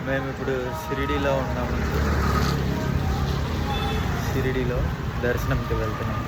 మేము ఇప్పుడు షిరిడీలో ఉన్నాము. షిరిడీలో దర్శనంకి వెళ్తున్నాము.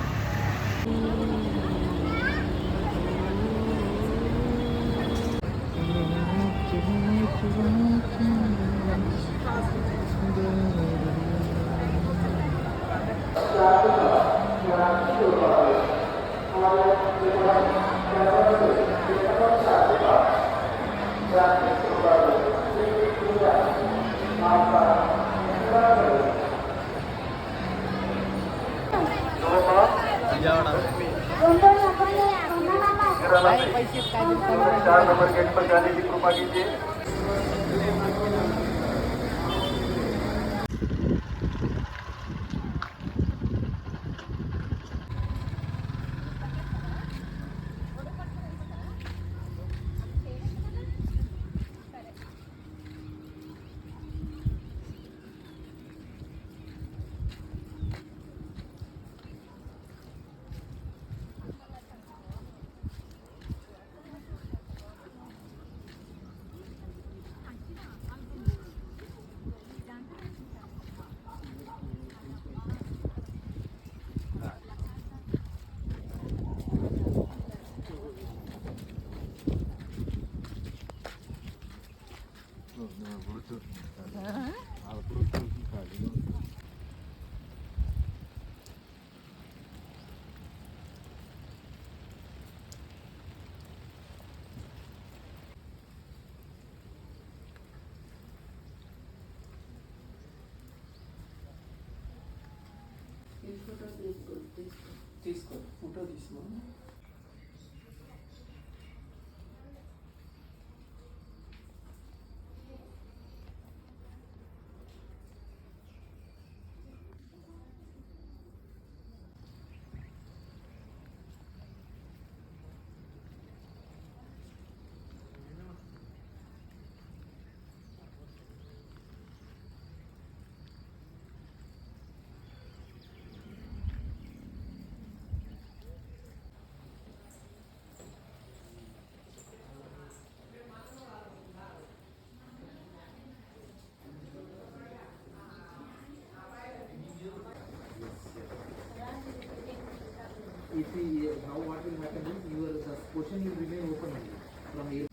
चार नंबर गेट पर जाने की कृपा कीजिए. తీసుకో ఫోటో తీసుకో. If we now what will happen is your question will remain open only from here.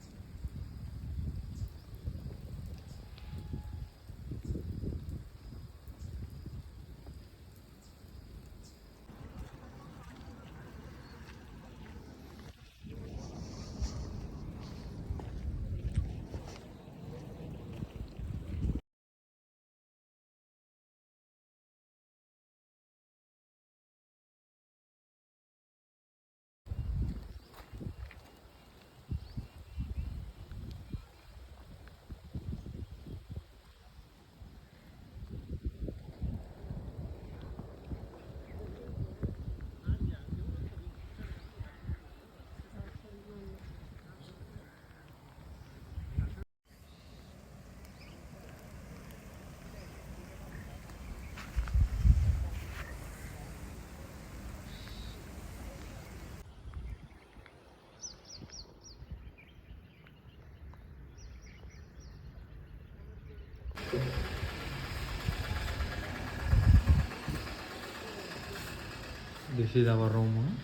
This is our room.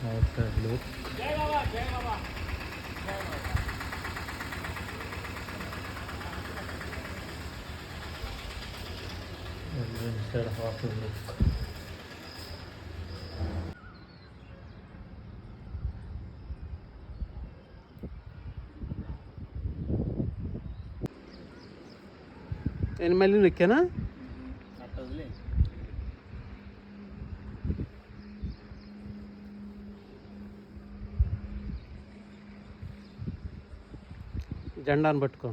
Outside look. And inside half a look. నేను మళ్ళీ నొక్కానా? జెండాను పట్టుకో.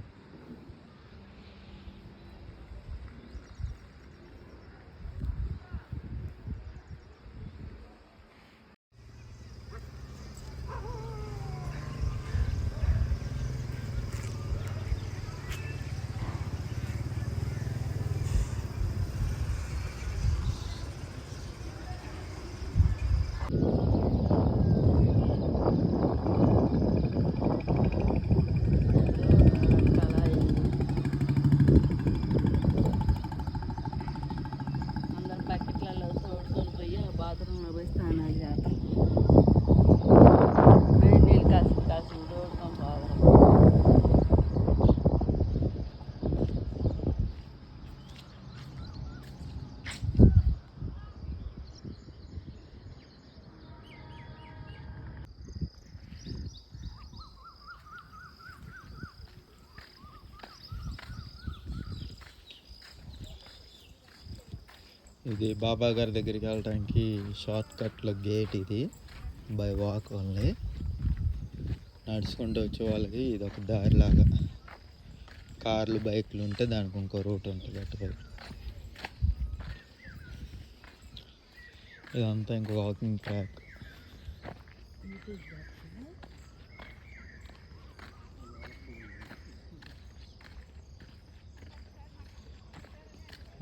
ఇది బాబా గారి దగ్గరికి వెళ్ళడానికి షార్ట్ కట్లో గేట్. ఇది బై వాక్ ఓన్లీ. నడుచుకుంటూ వచ్చే వాళ్ళకి ఇది ఒక దారిలాగా. కార్లు బైక్లు ఉంటే దానికి ఇంకో రూట్ ఉంటుంది అటువైపు. ఇదంతా ఇంకో వాకింగ్ ట్రాక్.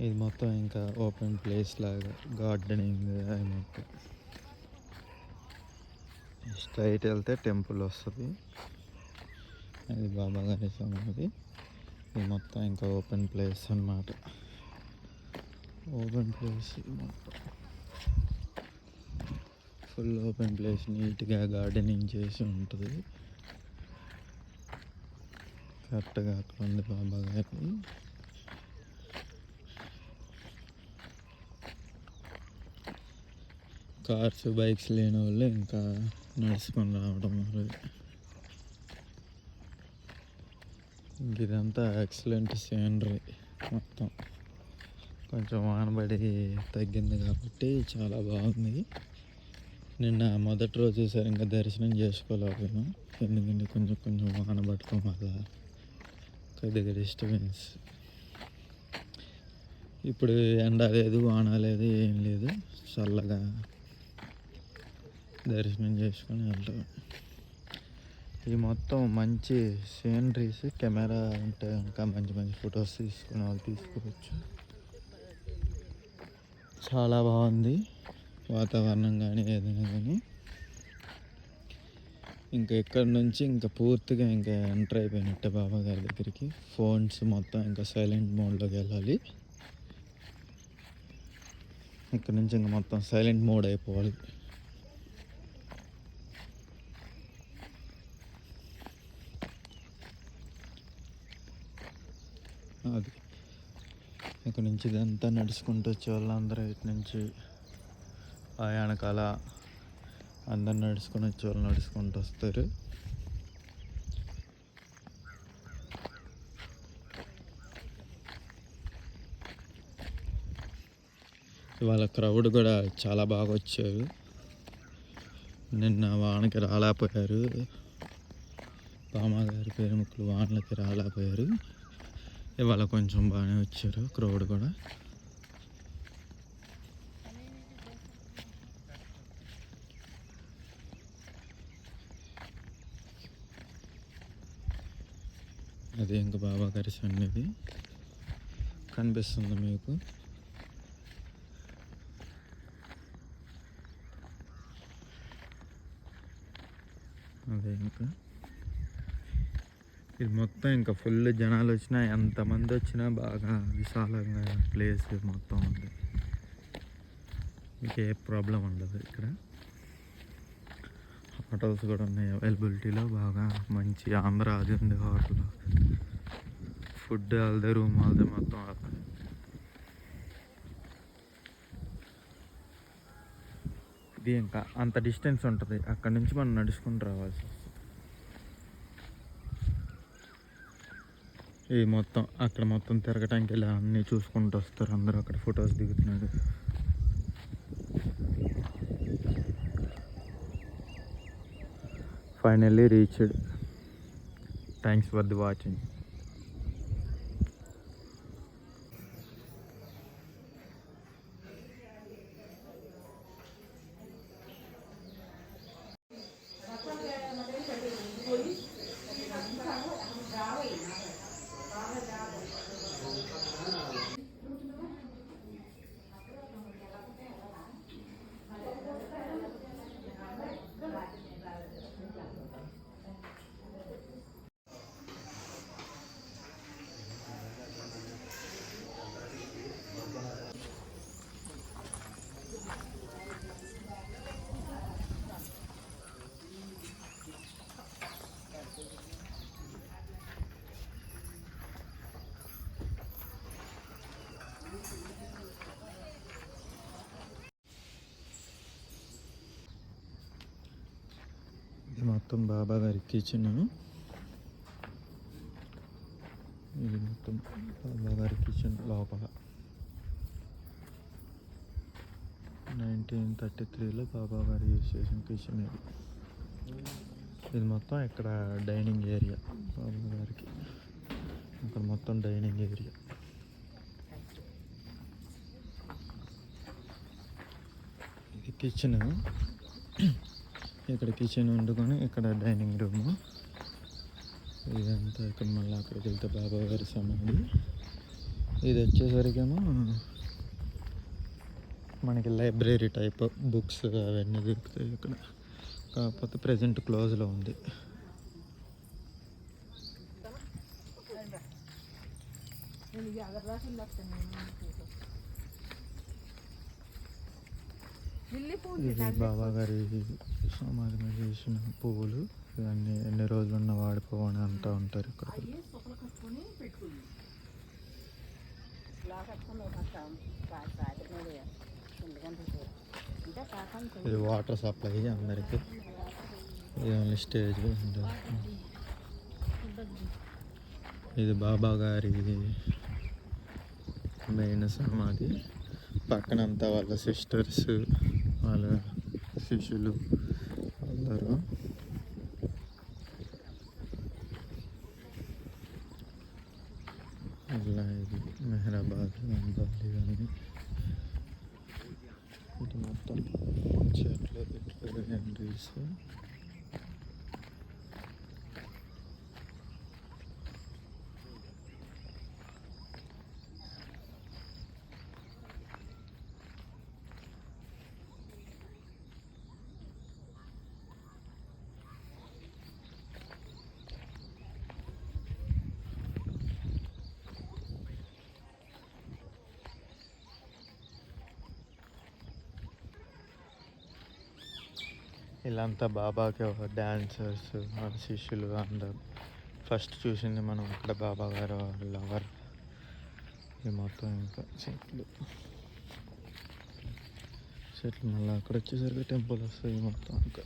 ఇది మొత్తం ఇంకా ఓపెన్ ప్లేస్ లాగా గార్డెనింగ్ అది మొత్తం. స్ట్రైట్ వెళ్తే టెంపుల్ వస్తుంది. అది బాబా గారి సమాధి. ఇది మొత్తం ఇంకా ఓపెన్ ప్లేస్ అన్నమాట. ఓపెన్ ప్లేస్ మొత్తం ఫుల్ ఓపెన్ ప్లేస్. నీట్గా గార్డెనింగ్ చేసి ఉంటుంది. కరెక్ట్గా అక్కడ ఉంది బాబా గారి. కార్స్ బైక్స్ లేని వాళ్ళు ఇంకా నడుచుకొని రావడం మరి. ఇదంతా ఎక్సలెంట్ సీనరీ మొత్తం. కొంచెం వానబడి తగ్గింది కాబట్టి చాలా బాగుంది. నిన్న మొదటి రోజు సరిగ్గా దర్శనం చేసుకోలేకపోయాను. ఎందుకంటే కొంచెం కొంచెం వాన పడటం వల్ల కొద్దిగా డిస్టర్బెన్స్. ఇప్పుడు ఎండ లేదు, వాన లేదు, ఏం లేదు. చల్లగా దర్శనం చేసుకొని వెళ్తాం. ఇది మొత్తం మంచి సీనరీస్. కెమెరా ఉంటే ఇంకా మంచి మంచి ఫొటోస్ తీసుకునే వాళ్ళు తీసుకోవచ్చు. చాలా బాగుంది వాతావరణం కానీ ఏదైనా కానీ. ఇంకా ఇక్కడ నుంచి ఇంకా పూర్తిగా ఇంకా ఎంటర్ అయిపోయినట్టే బాబా గారి దగ్గరికి. ఫోన్స్ మొత్తం ఇంకా సైలెంట్ మోడ్లోకి వెళ్ళాలి. ఇక్కడ నుంచి ఇంకా మొత్తం సైలెంట్ మోడ్ అయిపోవాలి. అది ఇక్కడ నుంచి ఇదంతా నడుచుకుంటూ వచ్చే వాళ్ళందరూ ఇటు నుంచి ఆ వెనకాల అందరు నడుచుకొని వచ్చే వాళ్ళు నడుచుకుంటూ వస్తారు. ఇవాళ క్రౌడ్ కూడా చాలా బాగా వచ్చారు. నిన్న వానకి రాలేకపోయారు. బామ్మగారి పేరుముక్కులు వానలకి రాలేకపోయారు. ఇవాళ కొంచెం బాగానే వచ్చారు క్రౌడ్ కూడా. అది ఇంకా బాబా గారి సన్నిధి కనిపిస్తుంది మీకు. అదే ఇంకా ఇది మొత్తం ఇంకా ఫుల్ జనాలు వచ్చినా, ఎంతమంది వచ్చినా బాగా విశాలంగా ప్లేస్ మొత్తం ఉంది. ఇంకే ప్రాబ్లం ఉండదు. ఇక్కడ హోటల్స్ కూడా ఉన్నాయి అవైలబిలిటీలో. బాగా మంచి ఆంధ్ర అది ఉంది హోటల్. ఫుడ్ వాళ్ళదే, రూమ్ వాళ్ళదే, మొత్తం వాళ్ళదే. ఇది ఇంకా అంత డిస్టెన్స్ ఉంటుంది. అక్కడ నుంచి మనం నడుచుకుంటూ రావాల్సి వస్తుంది. ఇది మొత్తం అక్కడ మొత్తం తిరగటానికి ఇలా అన్నీ చూసుకుంటూ వస్తారు అందరూ. అక్కడ ఫొటోస్ దిగుతున్నారు. Finally reached. Thanks for the watching. ఇది మొత్తం బాబా గారి కిచెన్. ఇది మొత్తం బాబా గారి కిచెన్ లోపల 1933లో బాబా గారు యూజ్ చేసిన కిచెన్ ఇది. ఇది మొత్తం ఇక్కడ డైనింగ్ ఏరియా బాబా గారికి. ఇక్కడ మొత్తం డైనింగ్ ఏరియా. ఇది కిచెన్. ఇక్కడ కిచెన్ వండుకొని ఇక్కడ డైనింగ్ రూము. ఇదంతా ఇక్కడ మళ్ళీ అక్కడికి వెళ్తే బాబా గారి సమాధి. ఇది వచ్చేసరికేమో మనకి లైబ్రరీ టైప్ బుక్స్ అవన్నీ దొరుకుతాయి ఇక్కడ. కాకపోతే ప్రజెంట్ క్లోజ్లో ఉంది. ఇది బాబా గారి సమాధి మీద వేసిన పువ్వులు. ఇవన్నీ ఎన్ని రోజులు ఉన్న వాడిపోవని అంటూ ఉంటారు ఇక్కడ. ఇది వాటర్ సప్లై అందరికీ. ఇది ఓన్లీ స్టేజ్. ఇది బాబా గారి మెయిన్ సమాధి. పక్కనంతా వాళ్ళ సిస్టర్స్, వాళ్ళ శిష్యులు అందరూ. అలా ఇది మెహరాబాద్ అంబాలి కానీ ఇది మొత్తం చెట్లు ఇట్లా ఎంట్రీస్. వీళ్ళంతా బాబాకి డాన్సర్స్, వాళ్ళ శిష్యులు అందరు. ఫస్ట్ చూసింది మనం ఇక్కడ బాబా గారు లవర్. ఇది మొత్తం ఇంకా చెట్లు మళ్ళీ అక్కడ వచ్చేసరికి టెంపుల్ వస్తుంది మొత్తం. ఇంకా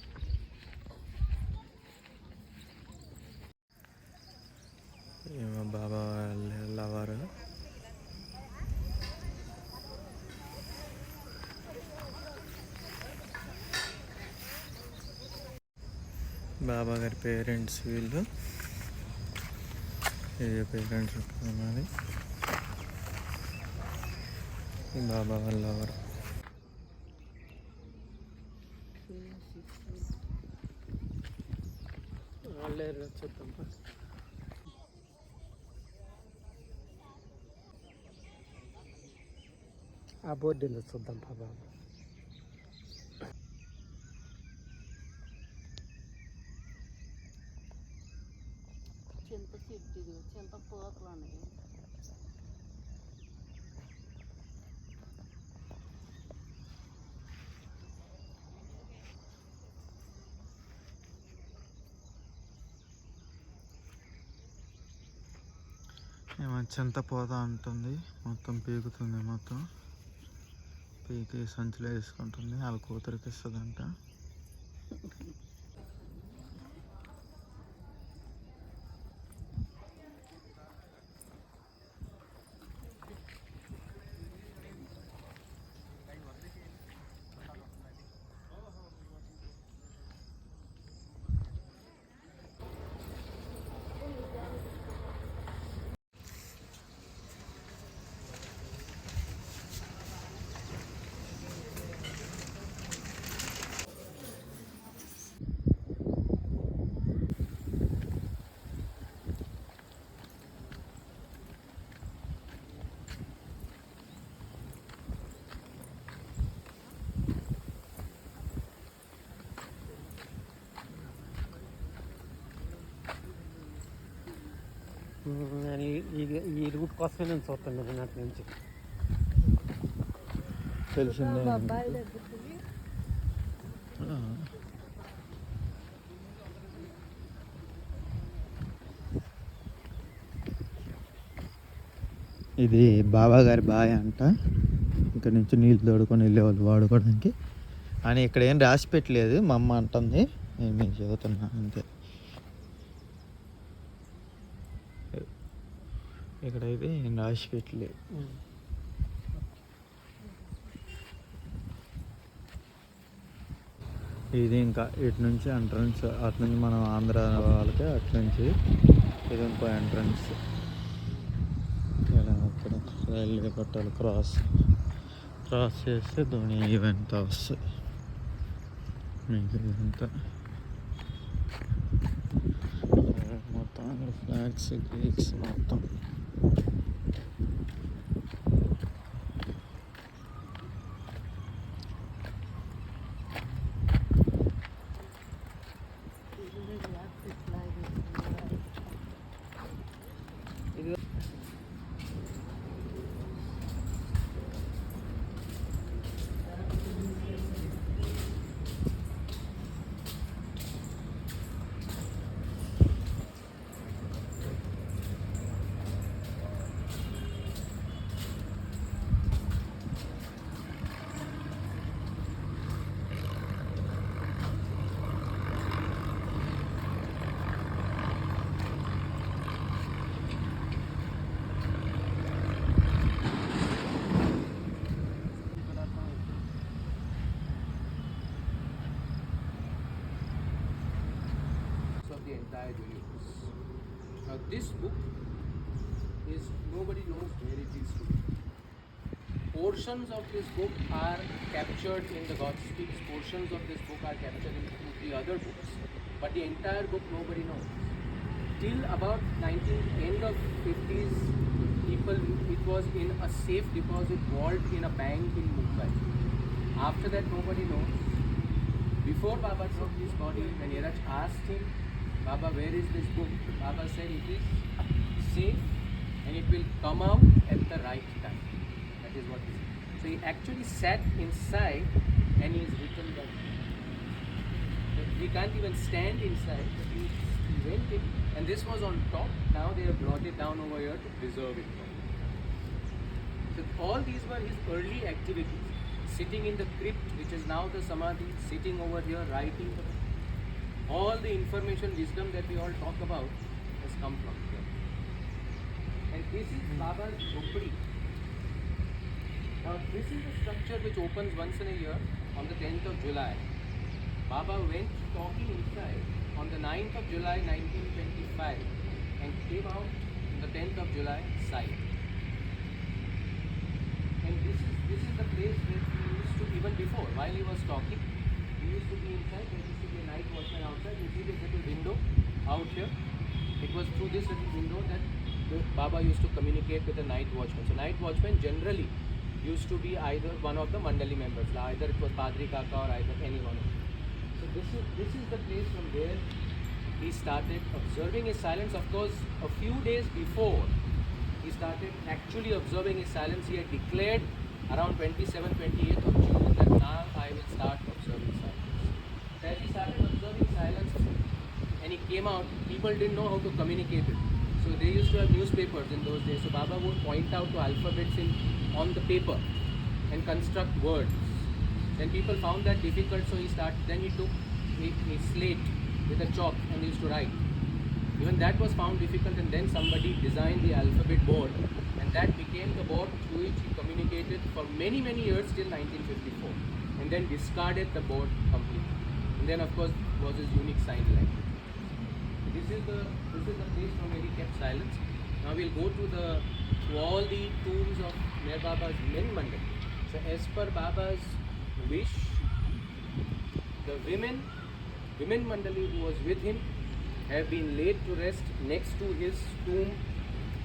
ఏమో బాబా లవర్. బాబా గారి పేరెంట్స్ వీళ్ళు. ఇది పేరెంట్స్ మాది. బాబా వాళ్ళ లవర్. ఆ బోర్డు చూద్దాం బాబా. చింత చెట్టు, చింత పోతలు ఉన్నాయి. ఏమో చింత పోతా ఉంటుంది. మొత్తం పీకుతుంది. మొత్తం పీకి సంచిలో వేసుకుంటుంది. వాళ్ళ కూతురికి ఇస్తుందంట. నేను ఈ రూట్ కోసమే నేను చూస్తాను నాకు నుంచి తెలిసిందే ఇది బాబా గారి బాయ్ అంట. ఇక్కడ నుంచి నీళ్ళు తోడుకొని వెళ్ళేవాళ్ళు వాడుకోవడానికి అని. ఇక్కడ ఏం రాసి పెట్టలేదు, మా అమ్మ అంటుంది, నేను మీకు చదువుతున్నా అంతే. ఇక్కడైతే ఏం రాసి పెట్టలేదు. ఇది ఇంకా ఇటు నుంచి ఎంట్రన్స్, అటు నుంచి మనం ఆంధ్ర వాళ్ళకి అటు నుంచి ఇది ఇంకో ఎంట్రన్స్. ఇలా అక్కడ రైల్వే పట్టాలు క్రాస్ చేస్తే ధోని ఈవెంట్ వస్తుంది మీకు. ఇదంతా మొత్తం ఫ్లాగ్స్ గీక్స్ మొత్తం. Entire universe. Now this book is, nobody knows where it is today. Portions of this book are captured in the God Speaks, portions of this book are captured in the other books, but the entire book nobody knows. Till about end of 50s, it was in a safe deposit vault in a bank in Mumbai. After that nobody knows. Before Baba took his body, when Yaraj asked him, Baba, where is this book? Baba said it is safe and it will come out at the right time. That is what he said. So he actually sat inside and he has written that. We can't even stand inside, but he went in and this was on top. Now they have brought it down over here to preserve it. So all these were his early activities. Sitting in the crypt, which is now the Samadhi, sitting over here, writing. All the information, wisdom that we all talk about has come from here. And this is Baba's Jhopdi. Now this is a structure which opens once in a year on the 10th of July. Baba went talking inside on the 9th of July 1925 and came out on the 10th of July side. And this is the place where he used to, even before, while he was talking, he used to be inside. There used to be a night watchman outside. You see this little window out here. It was through this little window that Baba used to communicate with the night watchman. So night watchman generally used to be either one of the Mandali members, either it was Padri Kaka or either any one of them. So this is the place from where he started observing his silence. Of course, a few days before he started actually observing his silence, he had declared around 27th, 28th of June that now I will start observing silence. So as he started observing silence and he came out, people didn't know how to communicate it. So they used to have newspapers in those days. So Baba would point out to alphabets on the paper and construct words. Then people found that difficult, so then he took a slate with a chalk and he used to write. Even that was found difficult, and then somebody designed the alphabet board, and that became the board through which he communicated for many, many years till 1954, and then discarded the board completely. And then of course was his unique sign language. This is the place from where he kept silence. Now we'll go to all the tombs of Meher Baba's men mandal. So as per Baba's wish, the women mandali who was with him have been laid to rest next to his tomb.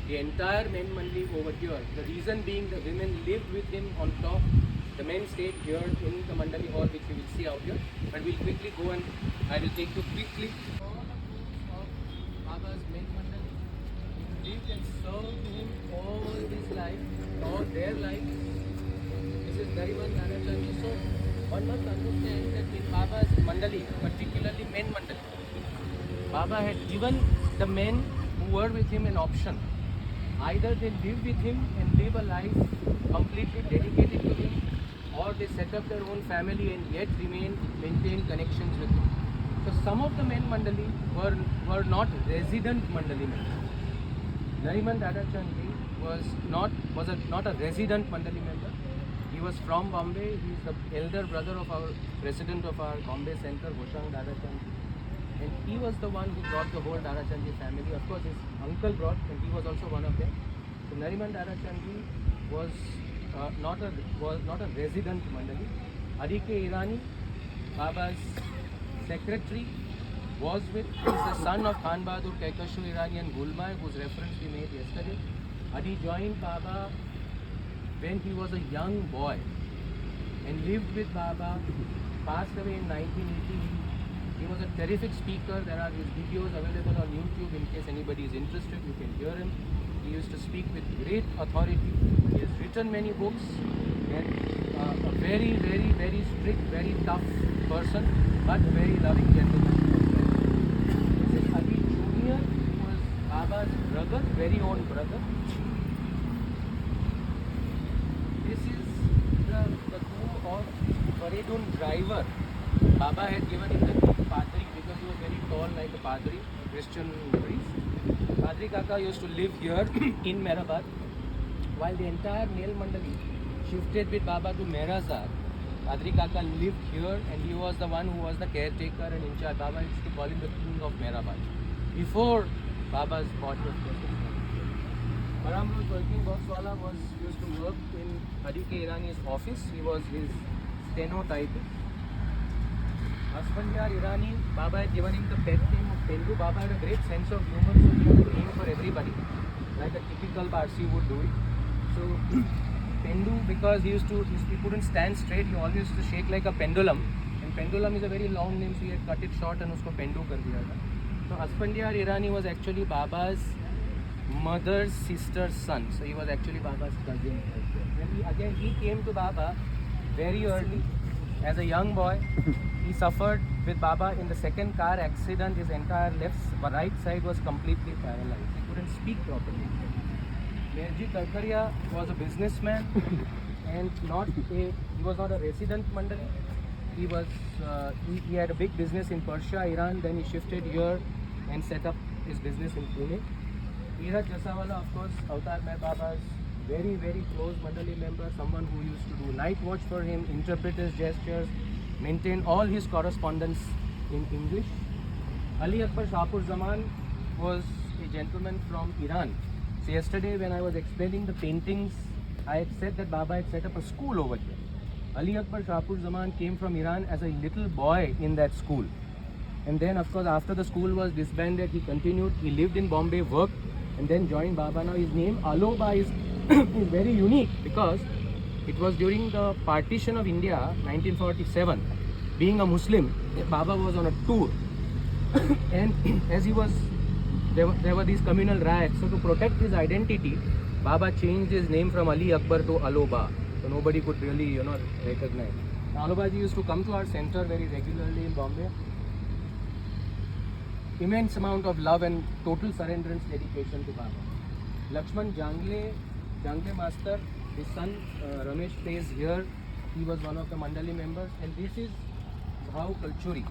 The entire men mandali over here. The reason being the women lived with him on top. The men stayed here in the mandali hall, which we will see out here. But we'll quickly go and I will take you quickly all the tombs of Baba's men mandali. lived and served him all his life, all their life. This is Nariman Dhanachandji. So one must understand that in Baba's Mandali, particularly men Mandali, Baba had given the men who were with him an option. Either they live with him and live a life completely dedicated to him, or they set up their own family and yet maintain connections with him. So some of the men Mandali were not resident Mandali members. Nariman Dadachandji was not a resident Mandali member. He was from Bombay. He is the elder brother of our president of our Bombay Center, Hoshang Dadachandji. And he was the one who brought the whole Dadachandji family. Of course, his uncle brought, and he was also one of them. So Nariman Dadachandji was not a resident Mandali. Adike Irani, Baba's secretary, was with. He is the son of Khan Bahadur Kaikashu Irani and Gulmai, whose reference we made yesterday. Adi joined Baba when he was a young boy and lived with Baba. Passed away in 1980. He was a terrific speaker. There are his videos available on YouTube. In case anybody is interested, you can hear him. He used to speak with great authority. He has written many books, and a very, very, very strict, very tough person, but very loving gentleman. This is Ali Junior, who was Baba's brother, very own brother. This is the tomb of Faridun driver. Baba had given him the name Padri because he was very tall like a Padri, a Christian priest. Padri Kaka used to live here in Meherabad, while the entire male Mandali shifted with Baba to Meherazar. Padri Kaka lived here, and he was the one who was the caretaker and in charge. Baba used to call him the king of Meherabad before Baba's body was taken. Maramru's working boxwala used to work in Adike Irani's office. He was his stenotypist. Asfandiyar Irani, Baba had given him the pet name of Pendu. Baba had a great sense of humor, so he had a name for everybody, like a typical Parsi would do it. So Pendu, because he couldn't stand straight, he always used to shake like a pendulum. And pendulum is a very long name, so he had cut it short and usko Pendu kar diya tha. So Asfandiyar Irani was actually Baba's mother's sister's son. So he was actually Baba's cousin. And he came to Baba very early. As a young boy, he suffered with Baba in the second car accident. His entire right side was completely paralyzed. He couldn't speak properly. Merji Karkaria was a businessman and he was not a resident Mandali. He had a big business in Persia, Iran. Then he shifted here and set up his business in Pune. Iraj Jasawala, of course, Avatar Mein Baba's very, very close Mandali member, someone who used to do night watch for him, interpret his gestures, maintain all his correspondence in English. Ali Akbar Shahpur Zaman was a gentleman from Iran. So yesterday when I was explaining the paintings, I had said that Baba had set up a school over here. Ali Akbar Shahpur Zaman came from Iran as a little boy in that school. And then of course after the school was disbanded, he continued, he lived in Bombay, worked, and then joined Baba. Now his name Aloba is very unique because it was during the partition of India, 1947. Being a Muslim, Baba was on a tour. And as he was, there were these communal riots. So to protect his identity, Baba changed his name from Ali Akbar to Aloba. So nobody could really, recognize. Alobaji used to come to our center very regularly in Bombay. Immense amount of love and total surrenderance dedication to Baba. Lakshman Jangle Master, his son Ramesh plays here. He was one of the Mandali members. And this is Bhau Kalchuri.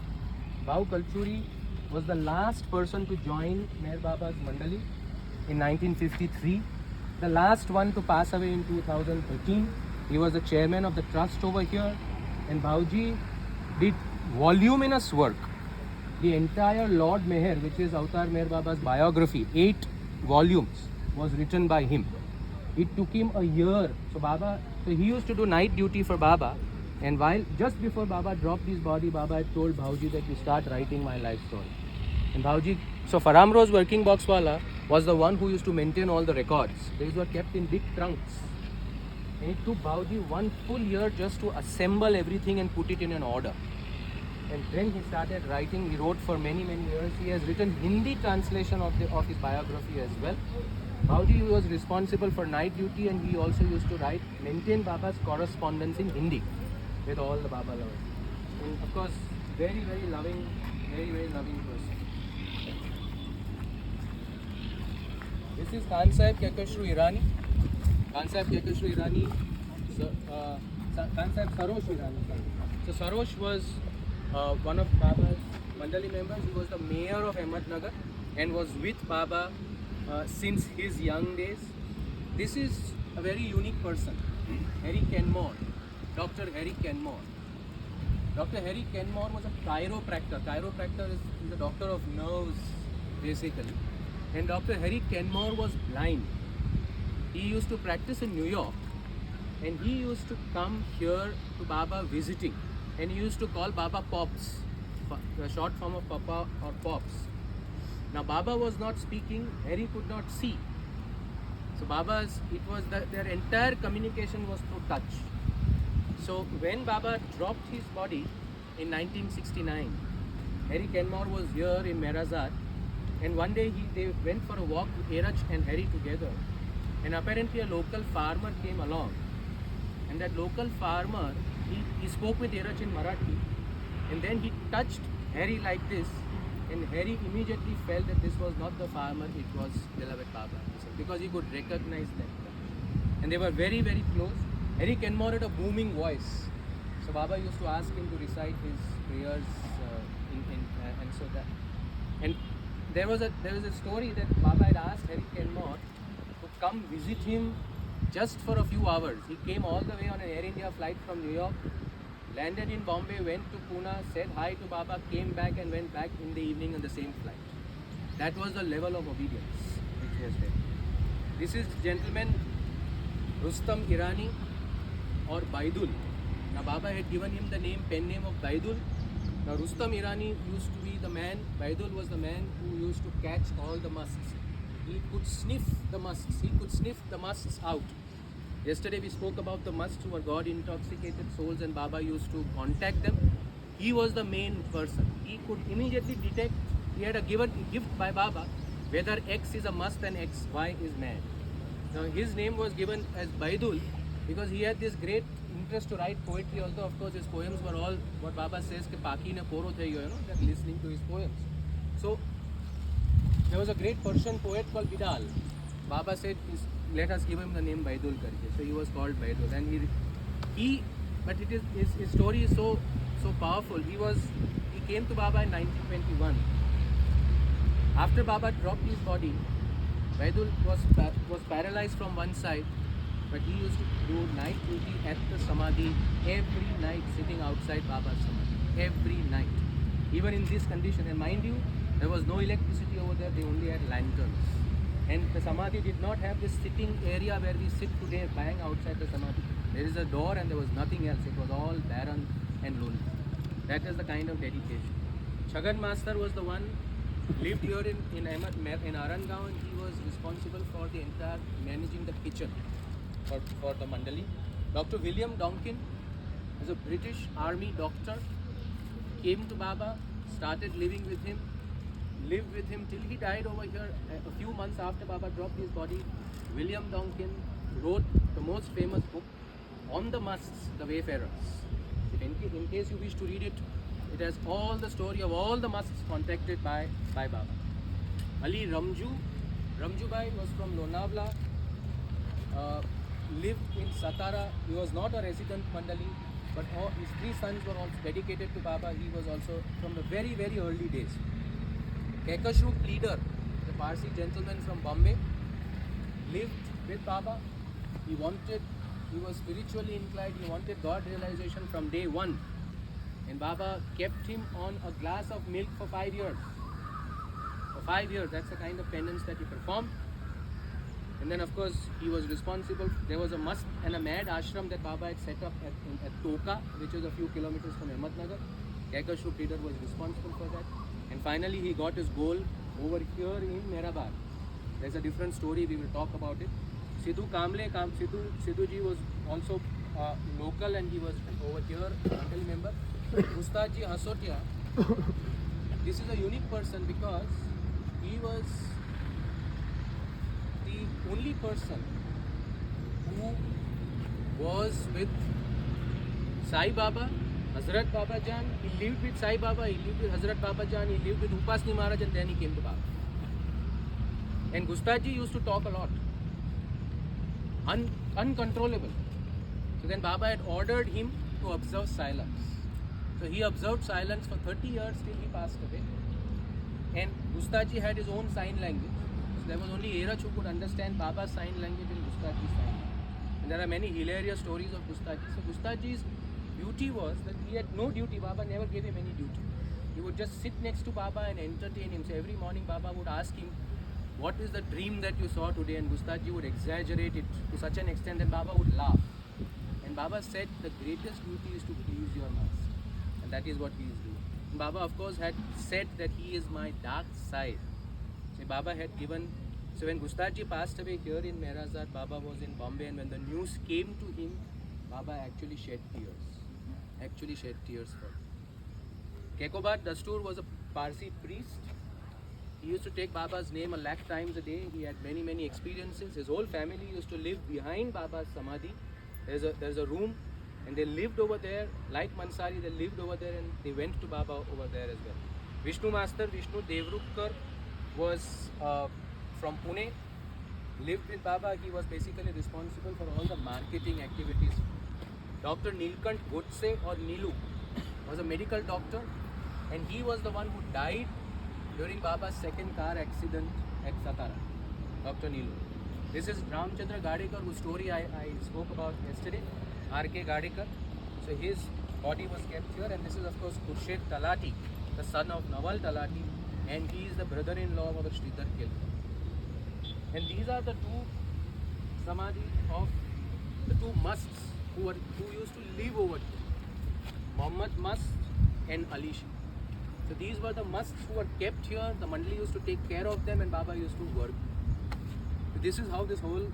Bhau Kalchuri was the last person to join Meher Baba's Mandali in 1953. The last one to pass away in 2013. He was the chairman of the trust over here. And Bhauji did voluminous work. The entire Lord Meher, which is Avatar Meher Baba's biography, 8 volumes, was written by him. It took him a year. So he used to do night duty for Baba. And just before Baba dropped his body, Baba had told Bhauji that you start writing my life story. And Bhauji, so Faramro's working boxwala was the one who used to maintain all the records. These were kept in big trunks. And it took Bhauji 1 full year just to assemble everything and put it in an order. And then he started writing. He wrote for many, many years. He has written Hindi translation of his biography as well. Bauji was responsible for night duty, and he also used to maintain Baba's correspondence in Hindi with all the Baba lovers. And of course, very loving person. This is Khan Sahib Kekashru Irani. Khan Sahib Kekashru Irani, Khan Sahib Sarosh Irani. So Sarosh was one of Baba's Mandali members. He was the mayor of Ahmednagar and was with Baba since his young days. This is a very unique person, Harry Kenmore, Dr. Harry Kenmore. Dr. Harry Kenmore was a chiropractor. Chiropractor is a doctor of nerves, basically. And Dr. Harry Kenmore was blind. He used to practice in New York, and he used to come here to Baba visiting, and he used to call Baba Pops, the short form of Papa or Pops. Now Baba was not speaking, Harry could not see. So their entire communication was through touch. So when Baba dropped his body in 1969, Harry Kenmore was here in Meherabad, and one day they went for a walk with Erach and Harry together, and apparently a local farmer came along, and that local farmer, he spoke with Erach in Marathi, and then he touched Harry like this, and Harry immediately felt that this was not the farmer, it was beloved Baba, because he could recognize them. And they were very close. Harry Kenmore had a booming voice, so Baba used to ask him to recite his prayers, and so that. And there was a story that Baba had asked Harry Kenmore to come visit him just for a few hours. He came all the way on an Air India flight from New York, landed in Bombay, went to Pune, said hi to Baba, came back and went back in the evening on the same flight. That was the level of obedience which was there. This is gentleman Rustam Irani or Baidul. Now Baba had given him the pen name of Baidul. Now Rustam Irani used to be the man, Baidul was the man who used to catch all the musks. He could sniff the musks out. Yesterday we spoke about the musks who were God intoxicated souls, and Baba used to contact them. He was the main person. He could immediately detect, he had a given gift by Baba, whether X is a must and X, Y is mad. Now his name was given as Baidul because he had this great interest to write poetry, although of course his poems were all what Baba says, ke Paki ne poro the, that listening to his poems. So there was a great Persian poet called Bidal. Baba said, let us give him the name Baidul karke. So he was called Baidul, and but it is his story is so powerful. He came to Baba in 1921. After Baba dropped his body, Baidul was paralyzed from one side, but he used to do night duty at the Samadhi every night, sitting outside Baba's Samadhi every night, even in this condition. And mind you, there was no electricity over there; they only had lanterns. And the Samadhi did not have this sitting area where we sit today, bang outside the Samadhi. There is a door and there was nothing else. It was all barren and lonely. That is the kind of dedication. Chagan Master was the one, lived here in Arangaon, and he was responsible for the entire managing the kitchen for the Mandali. Dr. William Donkin was a British Army doctor, came to Baba, started living with him, lived with him till he died over here. A few months after Baba dropped his body, William Donkin wrote the most famous book on the musks, the Wayfarers. In case you wish to read it, it has all the story of all the musks contacted by Baba. Ali Ramju Bhai was from Lonavla, lived in Satara. He was not a resident Mandali, but all his three sons were also dedicated to Baba. He was also from the very early days. Kekashru Pleader, the Parsi gentleman from Bombay, lived with Baba. He was spiritually inclined, he wanted God realization from day one. And Baba kept him on a glass of milk for 5 years. For 5 years, that's the kind of penance that he performed. And then of course, he was responsible. There was a must and a mad ashram that Baba had set up at Toka, which is a few kilometers from Ahmednagar. Kekashru Pleader was responsible for that. And finally, he got his goal over here in Meherabad. There's a different story, we will talk about it. Sidhu Ji was also local, and he was over here, family member. Ustadji Hasotia, this is a unique person because he was the only person who was with Sai Baba, Hazrat Baba Jan. He lived with Sai Baba, he lived with Hazrat Baba Jan, he lived with Upasni Maharaj, and then he came to Baba. And Gustaji used to talk a lot, uncontrollable. So then Baba had ordered him to observe silence. So he observed silence for 30 years till he passed away. And Gustaji had his own sign language. So there was only Erach who could understand Baba's sign language and Gustaji's sign language. And there are many hilarious stories of Gustaji. So Gustaji's beauty was that he had no duty. Baba never gave him any duty. He would just sit next to Baba and entertain him. So every morning Baba would ask him, what is the dream that you saw today? And Gustaji would exaggerate it to such an extent that Baba would laugh. And Baba said, the greatest duty is to please your master. And that is what he is doing. And Baba, of course, had said that he is my dark side. So Baba had given. So when Gustaji passed away here in Meherabad, Baba was in Bombay, and when the news came to him, Baba actually shed tears. Actually shed tears for him. Kekobat Dastur was a Parsi priest. He used to take Baba's name 100,000 times a day. He had many, many experiences. His whole family used to live behind Baba's Samadhi. There's a room, and they lived over there. Like Mansari, they lived over there, and they went to Baba over there as well. Vishnu Master, Vishnu Devrukkar, was from Pune, lived with Baba. He was basically responsible for all the marketing activities. Dr. Nilkant Godse, or Nilu, was a medical doctor, and he was the one who died during Baba's second car accident at Satara. Dr. Nilu. This is Ramchandra Gadekar, whose story I spoke about yesterday, R.K. Gadekar. So his body was kept here, and this is of course Khurshid Talati, the son of Nawal Talati, and he is the brother-in-law of our Sridhar Kelkar. And these are the two Samadhi of the two musts who used to live over here, Muhammad Must and Ali Shah. So these were the musts who were kept here. The Mandali used to take care of them, and Baba used to work. So this is how this whole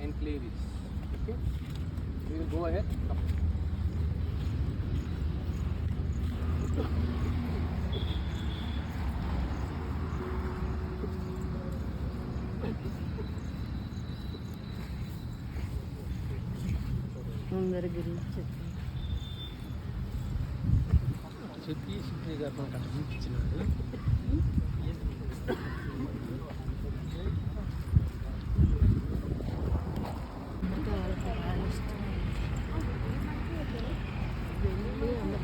enclave is. Okay, we will go ahead. Come. అందరి గురించి చెప్పి శుద్ధి గారు కనిపించినాడు.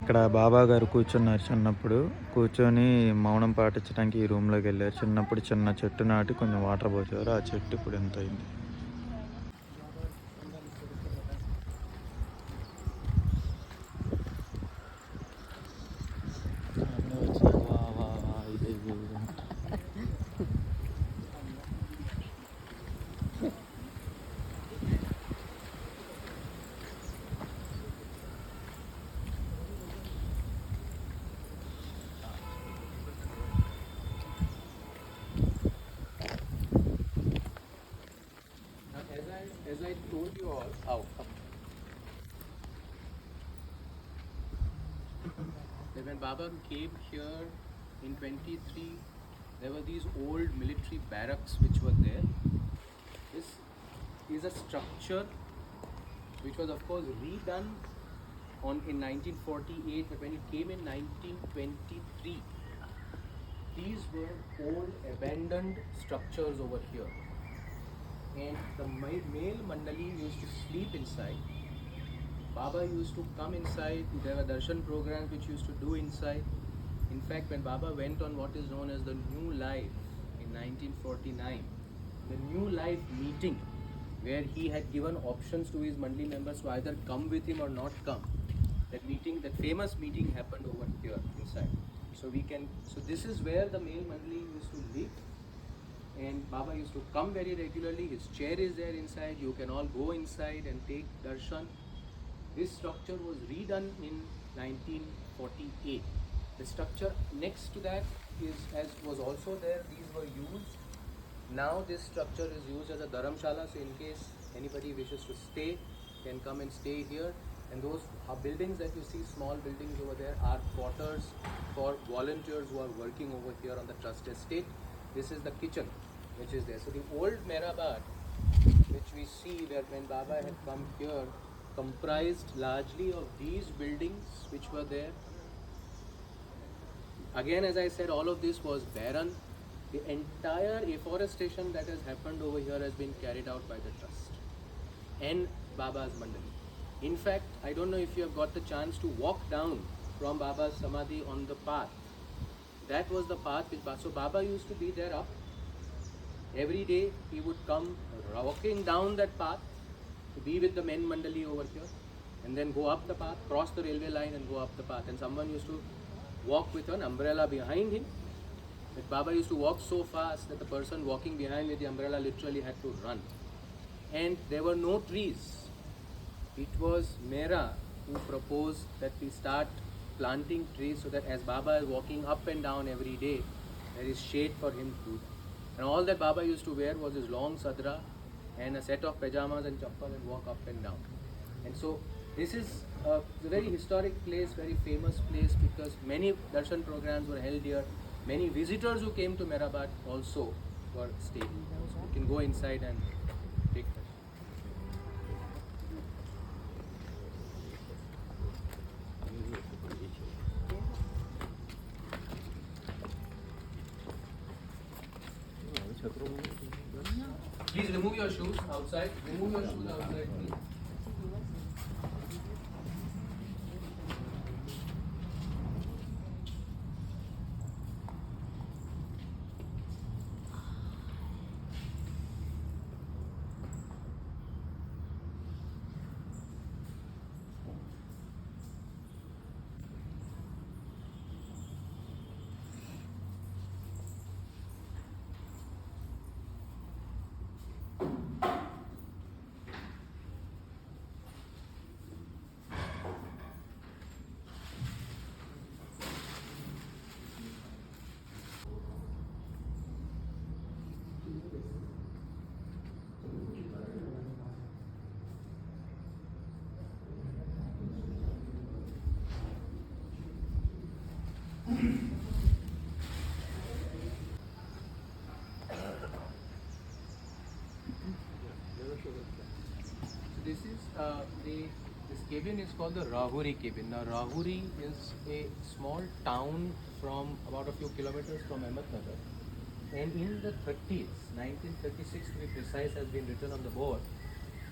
ఇక్కడ బాబా గారు కూర్చున్నారు. చిన్నప్పుడు కూర్చొని మౌనం పాటించడానికి ఈ రూమ్లోకి వెళ్ళారు. చిన్నప్పుడు చిన్న చెట్టు నాటి కొంచెం వాటర్ పోసారు. ఆ చెట్టు ఇప్పుడు ఎంత అయింది. As I told you all, that when Baba came here in 23, there were these old military barracks which were there. This is a structure which was of course redone in 1948, but when it came in 1923, these were old abandoned structures over here. And the male Mandali used to sleep inside. Baba used to come inside. There were darshan programs which used to do inside. In fact, when Baba went on what is known as the New Life in 1949, the New Life meeting, where he had given options to his Mandali members to either come with him or not come. That famous meeting happened over here inside. So this is where the male Mandali used to live. And Baba used to come very regularly. His chair is there inside. You can all go inside and take darshan. This structure was redone in 1948. The structure next to that was also there. These were used. Now this structure is used as a dharamshala. So in case anybody wishes to stay, can come and stay here. And those buildings that you see, small buildings over there, are quarters for volunteers who are working over here on the trust estate. This is the kitchen. which is there. So the old Meherabad, which we see that when Baba had come here, comprised largely of these buildings which were there. Again, as I said, all of this was barren. The entire afforestation that has happened over here has been carried out by the trust and Baba's Mandali. In fact, I don't know if you have got the chance to walk down from Baba's Samadhi on the path. That was the path which so Baba used to be there up. Every day he would come walking down that path to be with the men Mandali over here, and then go up the path, cross the railway line and go up the path. And someone used to walk with an umbrella behind him. That Baba used to walk so fast that the person walking behind with the umbrella literally had to run. And there were no trees. It was Mera who proposed that we start planting trees so that as Baba is walking up and down every day, there is shade for him to do that. And all that Baba used to wear was his long sadra and a set of pajamas and chappal and walk up and down. And so this is a very historic place, very famous place, because many darshan programs were held here. Many visitors who came to Meherabad also were staying here. So you can go inside and take darshan. Please remove your shoes outside. Remove your shoes outside, please. So this is this cabin is called the Rahuri cabin. Now Rahuri is a small town from about a few kilometers from Ahmednagar. And in the 30s, 1936 to be precise, has been written on the board,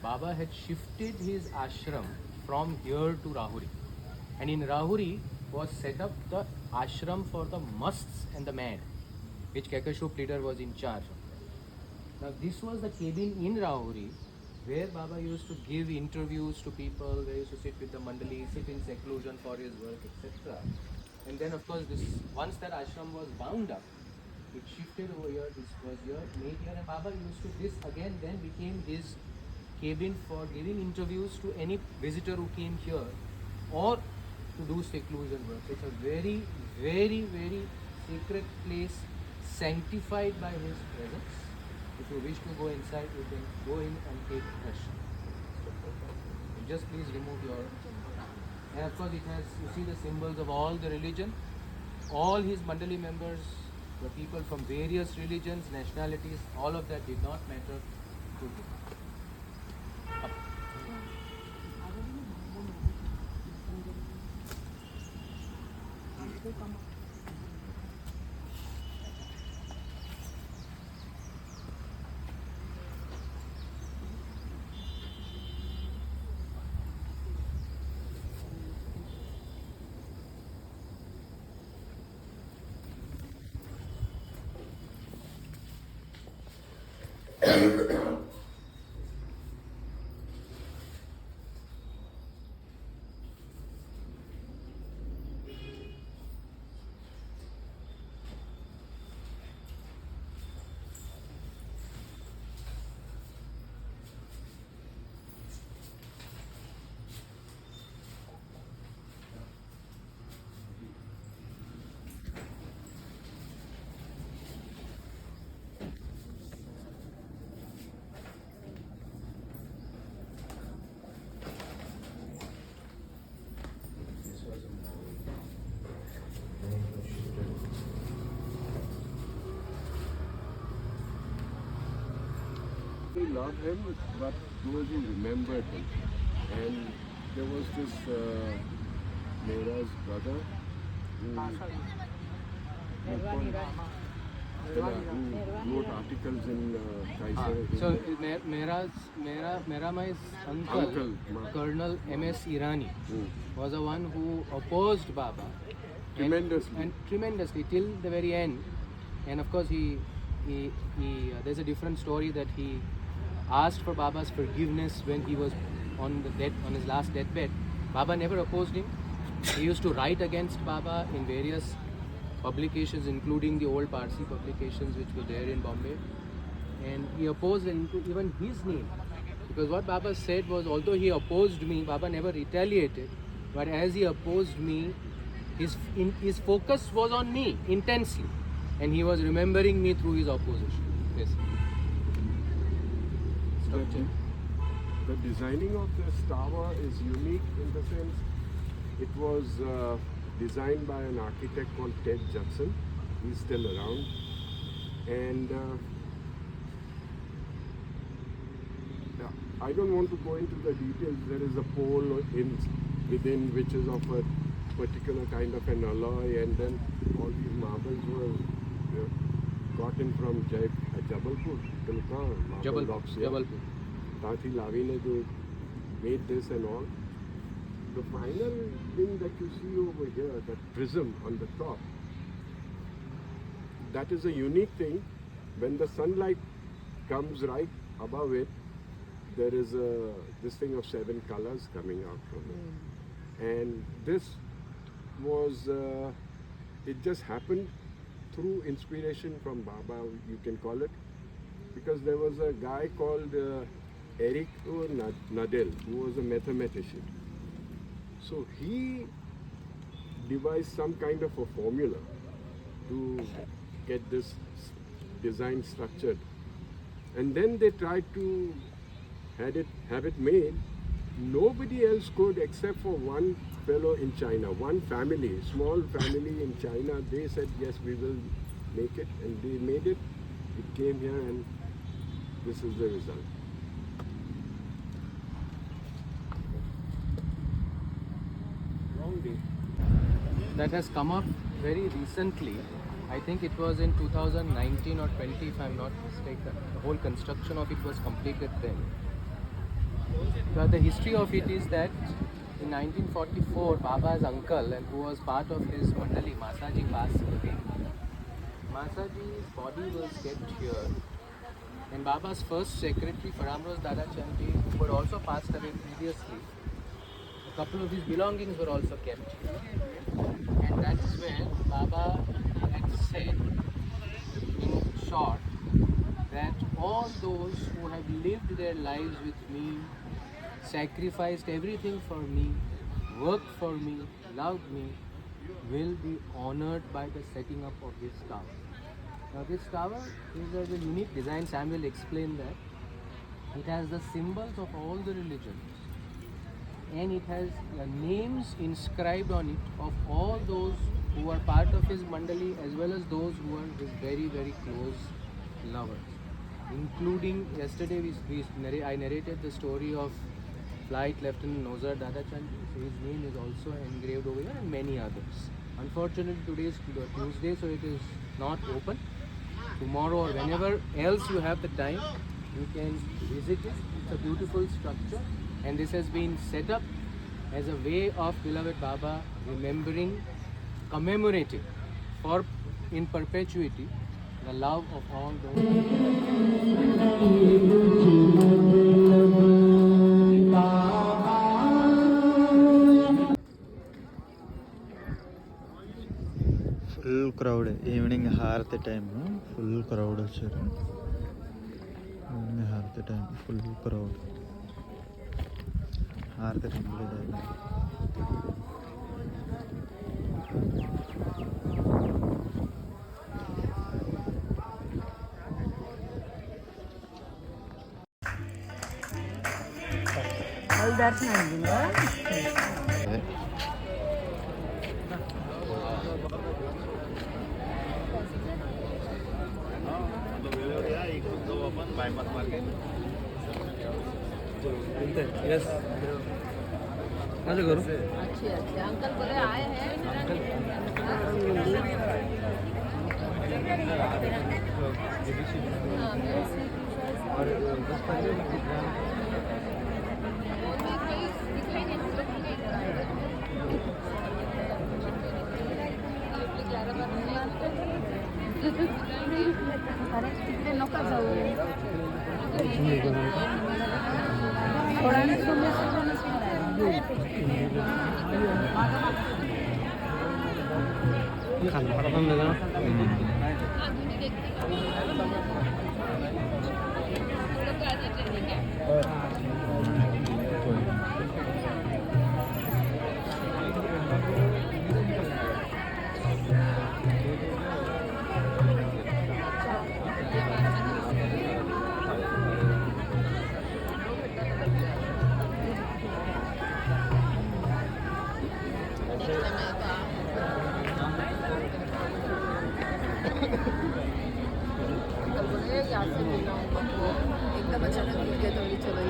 Baba had shifted his ashram from here to Rahuri. And in Rahuri was set up the ashram for the musts and the mad, which Kakashop leader was in charge of. Now this was the cabin in Rahuri where Baba used to give interviews to people, where he used to sit with the Mandali, sit in seclusion for his work, etc. And then of course this once that ashram was bound up, it shifted over here, this was here, made here, and Baba used to, this again then became his cabin for giving interviews to any visitor who came here or to do seclusion work. It's a very, very, very sacred place, sanctified by his presence. If you wish to go inside, you can go in and take darshan. Just please remove your... And of course it has, you see the symbols of all the religion. All his Mandali members were people from various religions, nationalities, all of that did not matter to him. Up. who loved him, but those who remembered him. And there was this Mera's brother who wrote articles in Kaiser. So Meramai's uncle, Colonel M.S. Irani, was the one who opposed Baba tremendously till the very end. And of course, he there's a different story that he asked for Baba's forgiveness when he was on his last deathbed. Baba never opposed him. He used to write against Baba in various publications, including the old Parsi publications which were there in Bombay, and he opposed even his name, because what Baba said was, although he opposed me, Baba never retaliated, but as he opposed me, his focus was on me intensely, and he was remembering me through his opposition. The designing of this tower is unique in the sense it was designed by an architect called Ted Judson. He's still around, and I don't want to go into the details. There is a pole within which is of a particular kind of an alloy, and then all these marbles were gotten from Jabalpur, Jabalpur. Tati Lavine made this and all. The final thing that you see over here, that prism on the top, that is a unique thing. When the sunlight comes right above it, there is this thing of 7 colors coming out from it. And this was, it just happened through inspiration from Baba, you can call it, because there was a guy called Eric Nadel, who was a mathematician. So he devised some kind of a formula to get this design structured. And then they tried to have it made. Nobody else could except for one fellow in China, one family, small family in China. They said, yes, we will make it, and they made it. It came here, and this is the result. That has come up very recently. I think it was in 2019 or 20, if I'm not mistaken. The whole construction of it was completed then. But the history of it is that in 1944, Baba's uncle, and who was part of his mandali, Masaji, passed away. Masaji's body was kept here, and Baba's first secretary, Faramroz Dada Chandi, who had also passed away previously, a couple of his belongings were also kept here. And that is where Baba had said, in short, that all those who have lived their lives with me, sacrificed everything for me, worked for me, loved me, will be honored by the setting up of this tower. Now this tower is a unique design. Sam will explain that. It has the symbols of all the religions, and it has names inscribed on it of all those who are part of his mandali, as well as those who are his very, very close lovers. Including yesterday I narrated the story of Flight Lieutenant Nozar Dada Chandi. So his name is also engraved over here, and many others. Unfortunately, today is Tuesday, so it is not open. Tomorrow or whenever else you have the time, you can visit it. It's a beautiful structure, and this has been set up as a way of beloved Baba remembering, commemorating in perpetuity the love of all full crowd. Evening హారతి time, full crowd వచ్చారు. Evening హారతి time, full crowd. హారతి complete అయింది. దర్శనం అయింది కదా. Bypass मार्ग yes कैसे करूँ अच्छे अच्छे अंकल बोले आए हैं अरे तिकडे नका जाऊ थोडा खाना पड़ा था मेरा एकदम अचानक मिल गया तो चलो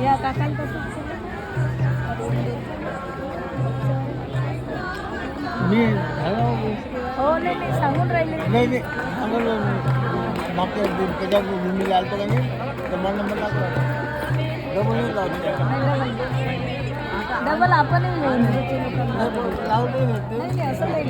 या काकाला कसं मी हो नाही मी सांगून राहिले नाही सांगलो मागच्या त्याच्या भूमीला आलतो का मी तर मला नंबर लागला डबल आपणही लावले नाही असं नाही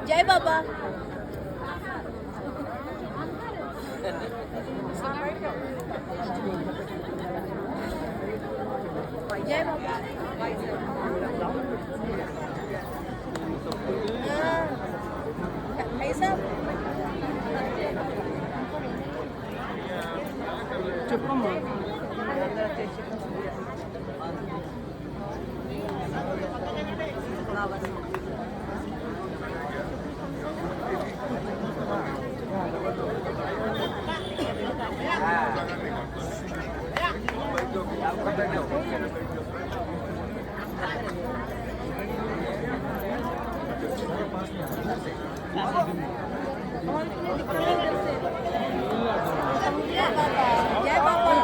जय बाबा. जय बाबा. ऐसा చెప్పమ్మా. जय बाबा.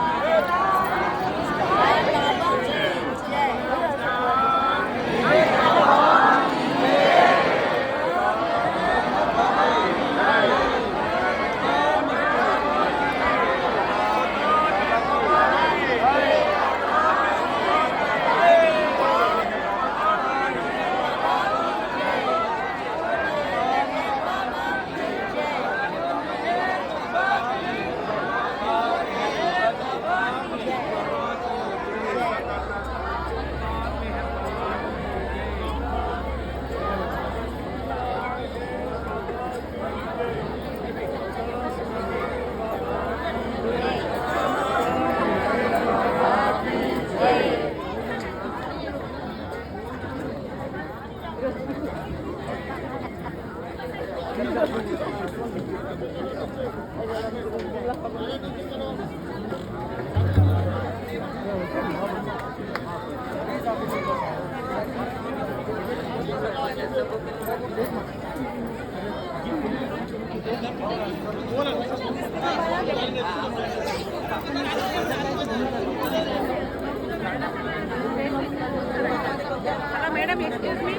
Madam excuse me.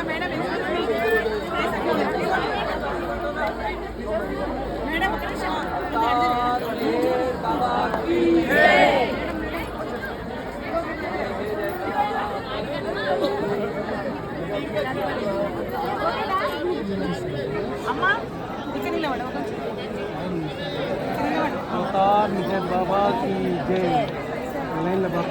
Madam excuse me. Madam अम्मा ఇక్కడ నిలబడు. अवतार मेहर बाबा की जय. लाइन लगा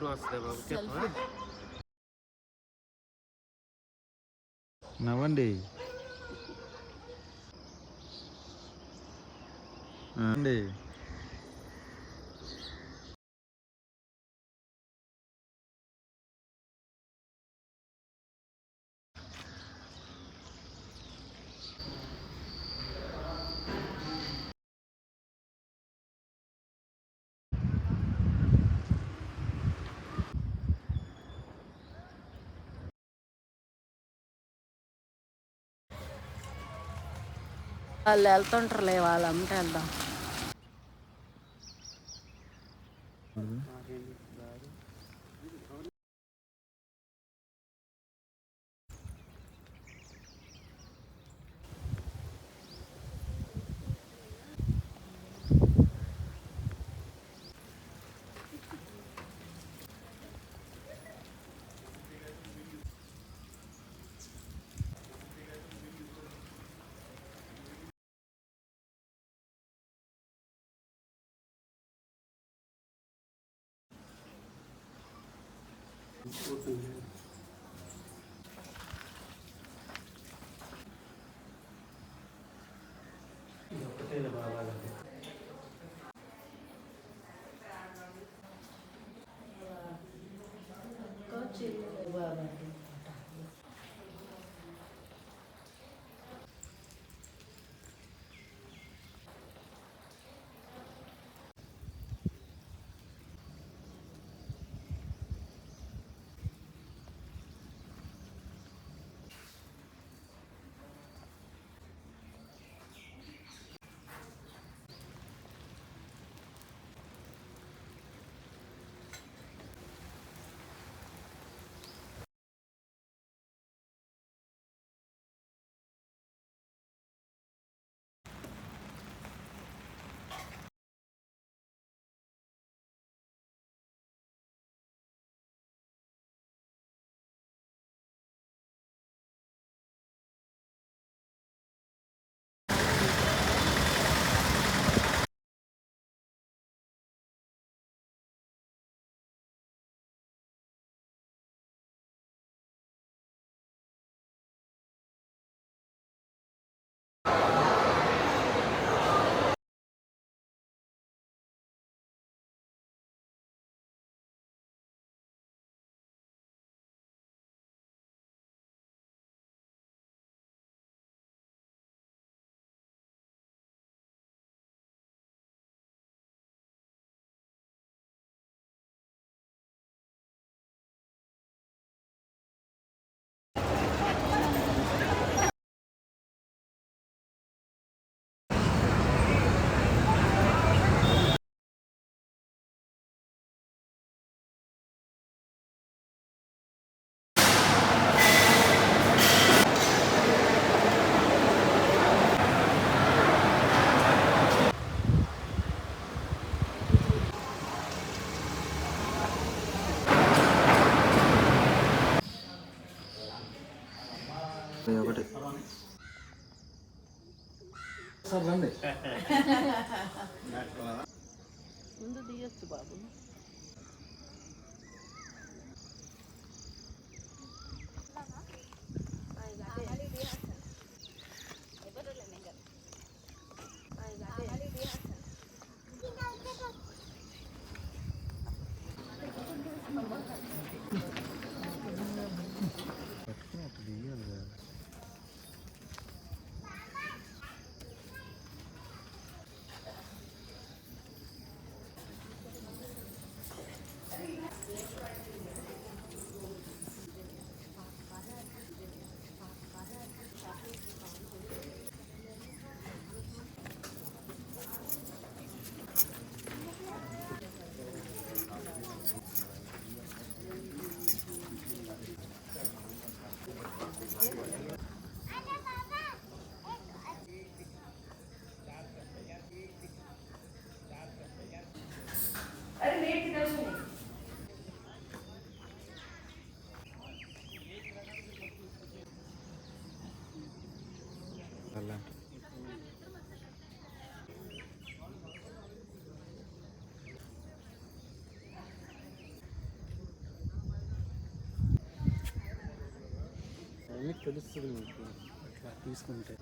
దూరం వస్తుంది బాబు చెప్పు. నవ్వండి. అండి వాళ్ళు వెళ్తుంటారులే, వాళ్ళు అమ్మటే వెళ్దాం. ఒకటి ముందు తీయొచ్చు బాబు. పట్టుకుని ఒకటి తీయాలి కదా. తెలుస్తుంది మీకు అట్లా తీసుకుంటే.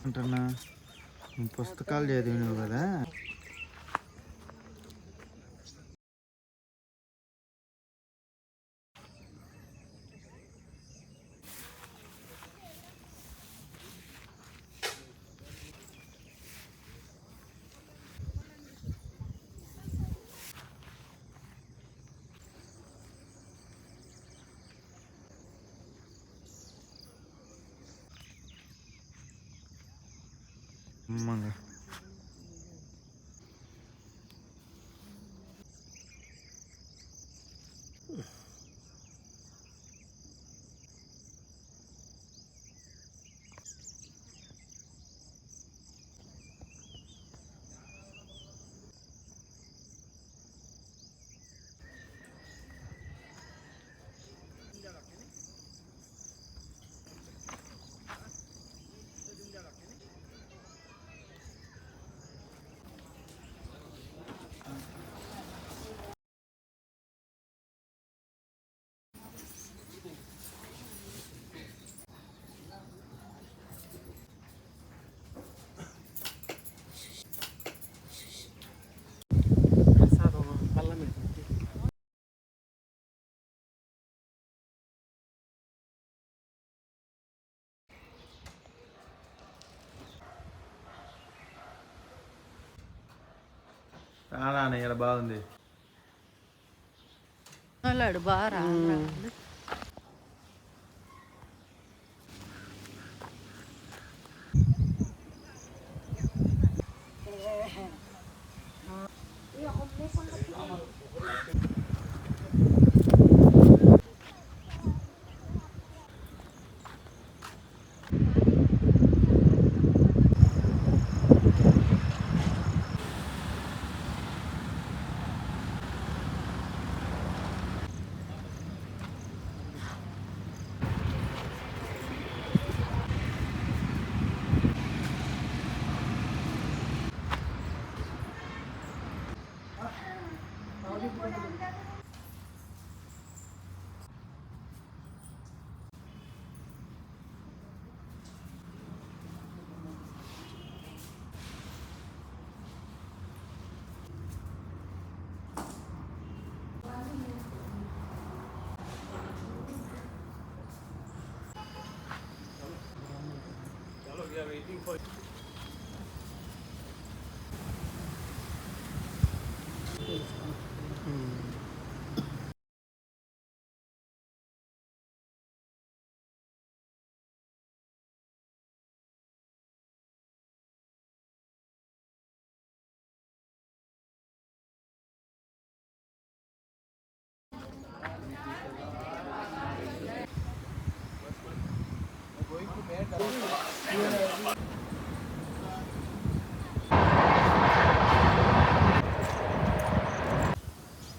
అంటున్నా పుస్తకాలు చదివినావు కదా, అమ్మంగా ప్రసాదం పళ్ళ మీద పెట్టి. రానా ఇక్కడ బాగుంది. వాళ్ళాడు బాగా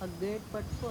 ఆ గేట్ పట్టుకో.